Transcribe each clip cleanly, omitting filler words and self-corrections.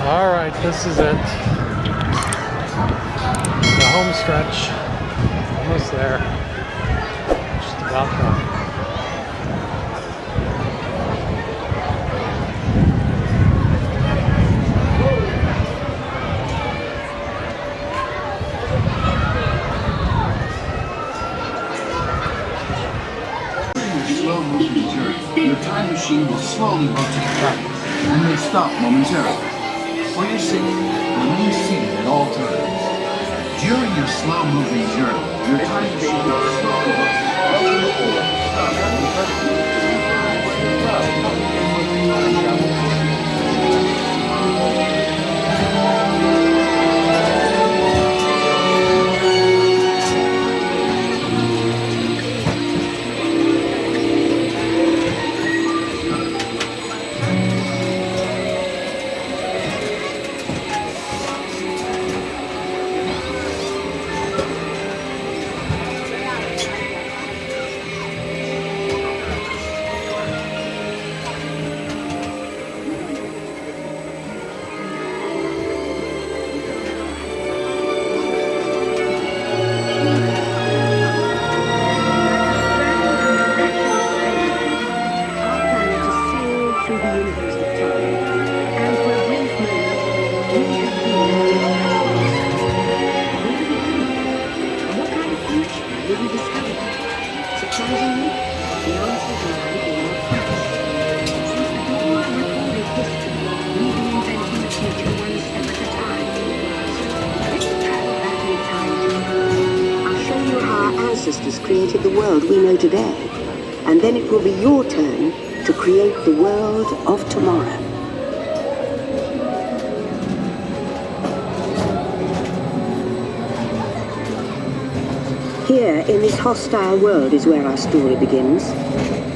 Alright, this is it. The home stretch. Almost there. Just about done. Slow-moving journey. Your time machine will slowly rotate and may stop momentarily. For your safety, remain seated at all times. During your slow-moving journey, your time machine will slowly created the world we know today, and then it will be your turn to create the world of tomorrow. Here, in this hostile world, is where our story begins.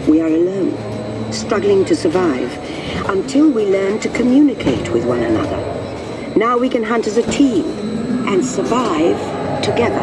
We are alone, struggling to survive, until we learn to communicate with one another. Now we can hunt as a team and survive together.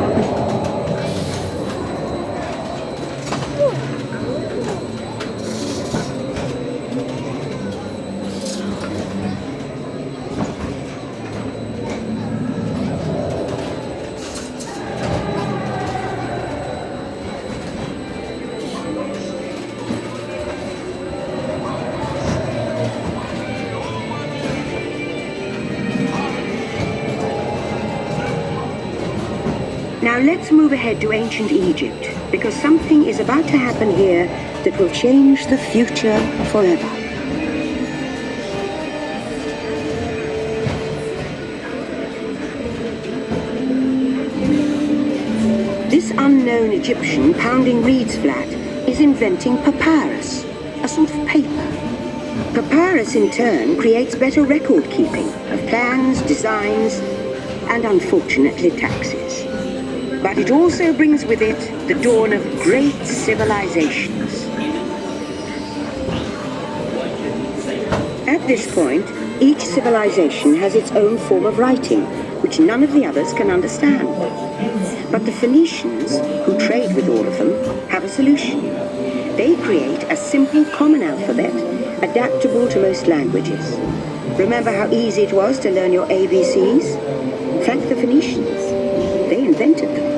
Now let's move ahead to ancient Egypt, because something is about to happen here that will change the future forever. This unknown Egyptian pounding reeds flat is inventing papyrus, a sort of paper. Papyrus in turn creates better record keeping of plans, designs, and unfortunately taxes. But it also brings with it the dawn of great civilizations. At this point, each civilization has its own form of writing, which none of the others can understand. But the Phoenicians, who trade with all of them, have a solution. They create a simple common alphabet, adaptable to most languages. Remember how easy it was to learn your ABCs? Thank the Phoenicians. They invented them.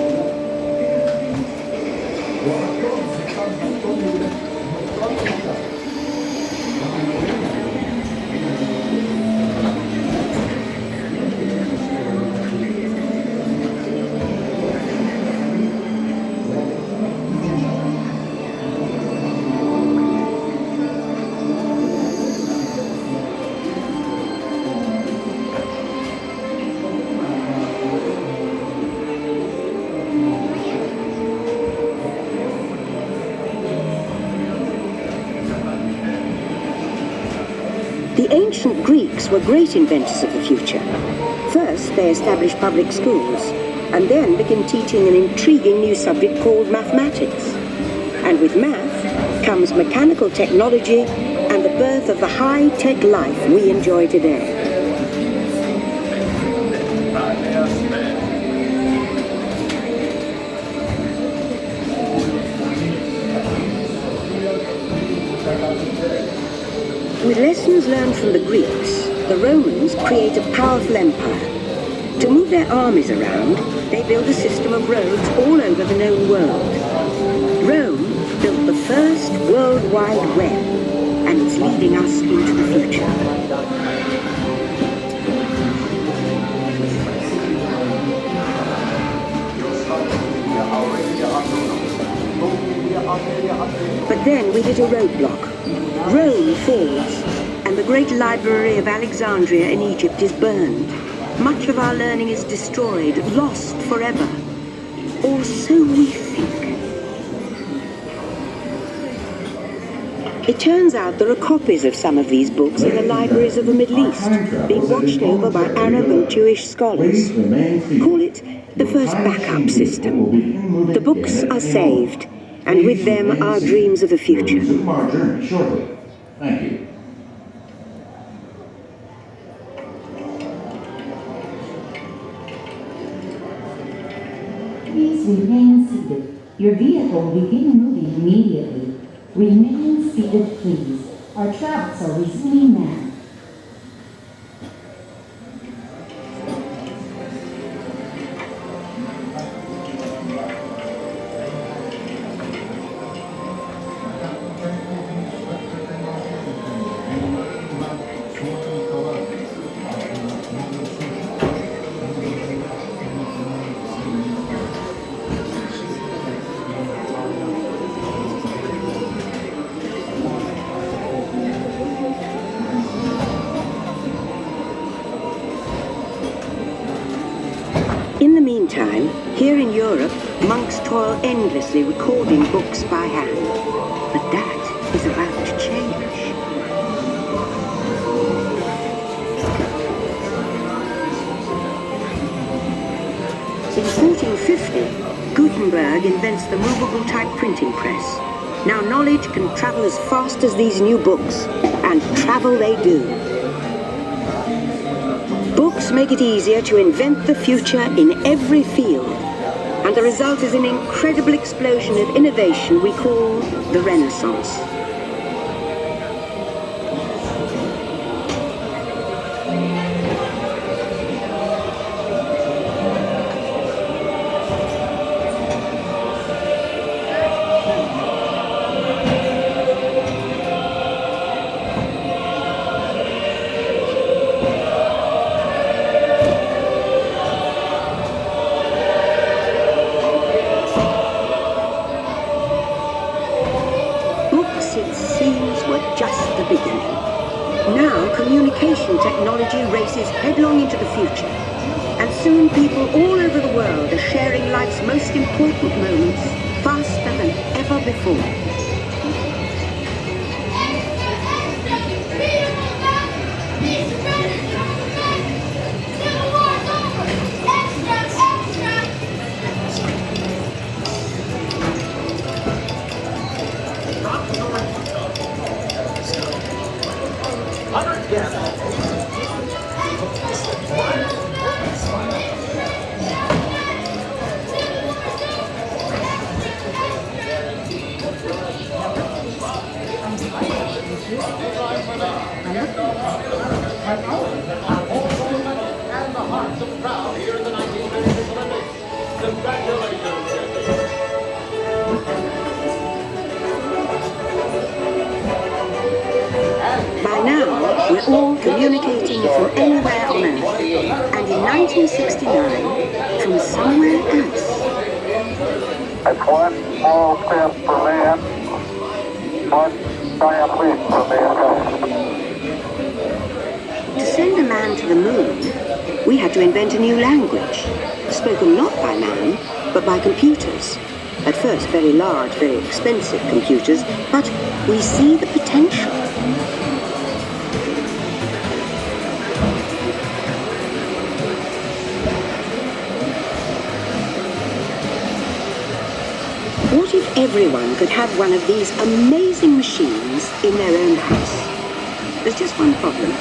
The ancient Greeks were great inventors of the future. First, they established public schools, and then began teaching an intriguing new subject called mathematics. And with math comes mechanical technology and the birth of the high-tech life we enjoy today. With lessons learned from the Greeks, the Romans create a powerful empire. To move their armies around, they build a system of roads all over the known world. Rome built the first World Wide Web, and it's leading us into the future. But then we hit a roadblock. Rome falls, and the great library of Alexandria in Egypt is burned. Much of our learning is destroyed, lost forever. Or so we think. It turns out there are copies of some of these books in the libraries of the Middle East, being watched over by Arab and Jewish scholars. Call it the first backup system. The books are saved, and with them our dreams of the future. Thank you. Please remain seated. Your vehicle will begin moving immediately. Remain seated, please. Our travels are resuming now. In the meantime, here in Europe, monks toil endlessly recording books by hand. But that is about to change. In 1450, Gutenberg invents the movable type printing press. Now knowledge can travel as fast as these new books, and travel they do. Books make it easier to invent the future in every field, and the result is an incredible explosion of innovation we call the Renaissance. Communication technology races headlong into the future, and soon people all over the world are sharing life's most important moments faster than ever before. By now, we're all communicating from anywhere on Earth, and in 1969, from somewhere else. That's one small step for man, one giant leap for mankind. To send a man to the moon, we had to invent a new language, spoken not by man, but by computers. At first, very large, very expensive computers, but we see the potential. What if everyone could have one of these amazing machines in their own house? There's just one problem.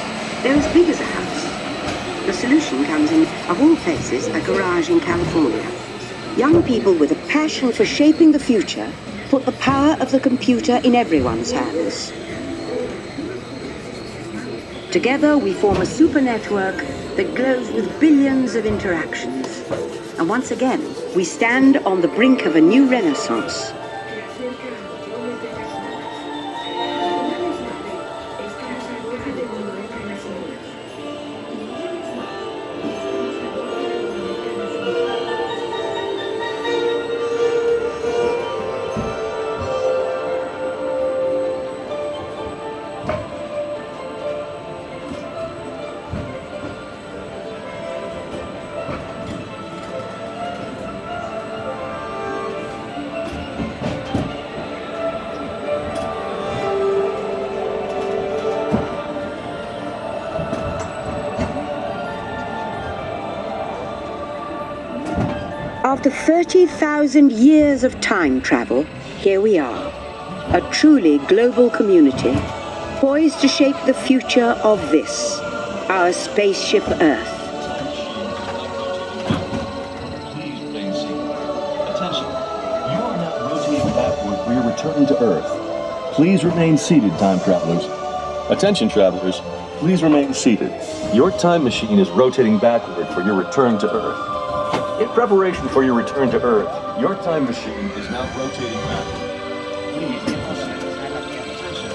They're as big as a house. The solution comes in, of all places, a garage in California. Young people with a passion for shaping the future put the power of the computer in everyone's hands. Together, we form a super network that glows with billions of interactions. And once again, we stand on the brink of a new renaissance. After 30,000 years of time travel, here we are, a truly global community, poised to shape the future of this, our Spaceship Earth. Please remain seated. Attention, you are now rotating backward for your return to Earth. Please remain seated, time travelers. Attention, travelers, please remain seated. Your time machine is rotating backward for your return to Earth. In preparation for your return to Earth, your time machine is now rotating backward. Please keep us attention.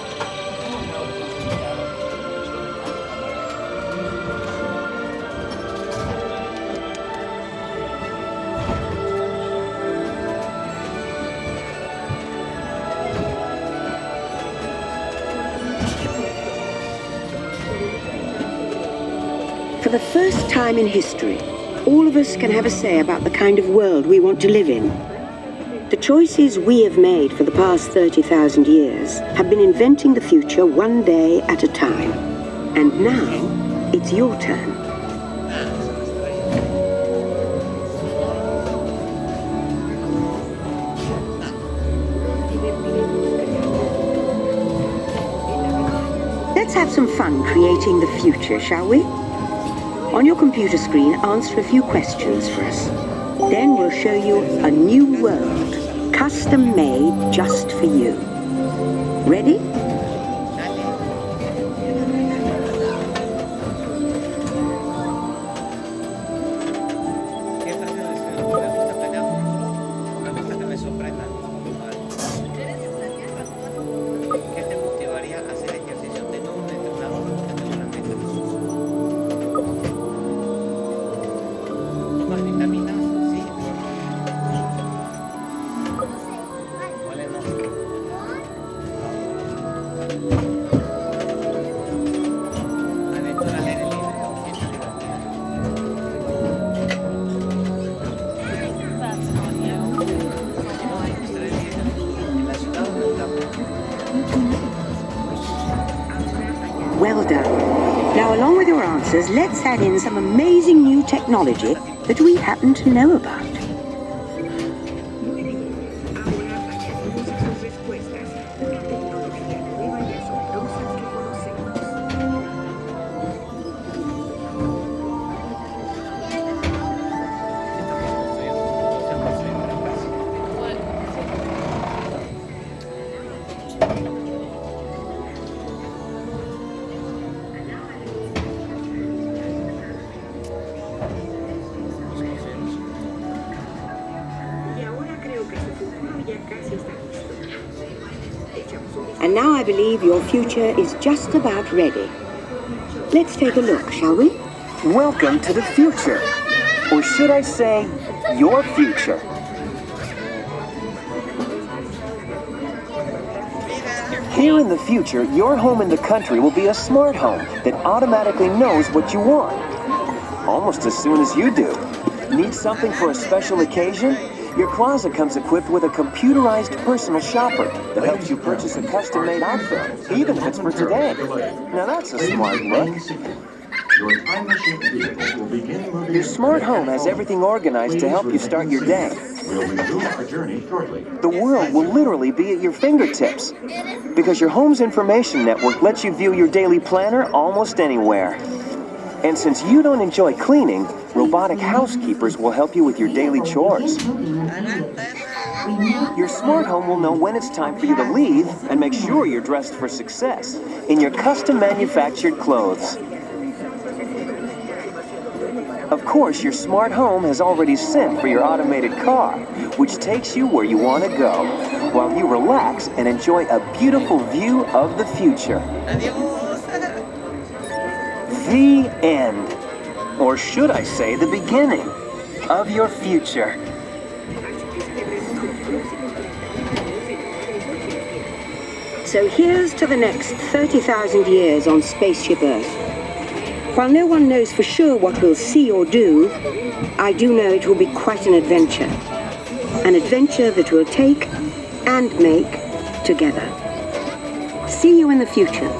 For the first time in history, all of us can have a say about the kind of world we want to live in. The choices we have made for the past 30,000 years have been inventing the future one day at a time. And now, it's your turn. Let's have some fun creating the future, shall we? On your computer screen, answer a few questions for us. Then we'll show you a new world, custom-made just for you. Ready? Well done. Now, along with your answers, let's add in some amazing new technology that we happen to know about. And now I believe your future is just about ready. Let's take a look, shall we? Welcome to the future. Or should I say, your future. Here in the future, your home in the country will be a smart home that automatically knows what you want. Almost as soon as you do. Need something for a special occasion? Your closet comes equipped with a computerized personal shopper that helps you purchase a custom-made outfit, even if it's for today. Now that's a smart look. Your time machine vehicle will begin moving. Your smart home has everything organized to help you start your day. We'll resume our journey shortly. The world will literally be at your fingertips, because your home's information network lets you view your daily planner almost anywhere. And since you don't enjoy cleaning, robotic housekeepers will help you with your daily chores. Your smart home will know when it's time for you to leave and make sure you're dressed for success in your custom manufactured clothes. Of course, your smart home has already sent for your automated car, which takes you where you want to go, while you relax and enjoy a beautiful view of the future. The end. Or should I say the beginning of your future. So here's to the next 30,000 years on Spaceship Earth. While no one knows for sure what we'll see or do, I do know it will be quite an adventure. An adventure that we'll take and make together. See you in the future.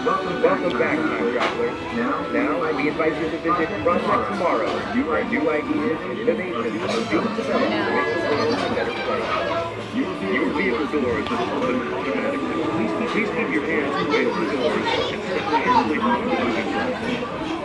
Welcome back, time travelers. Now, we invite you to visit Project Tomorrow, where new ideas, innovations, and being developed to make the world a better place. Your vehicle doors will open automatically. Please keep your hands away from the doors and step away from the moving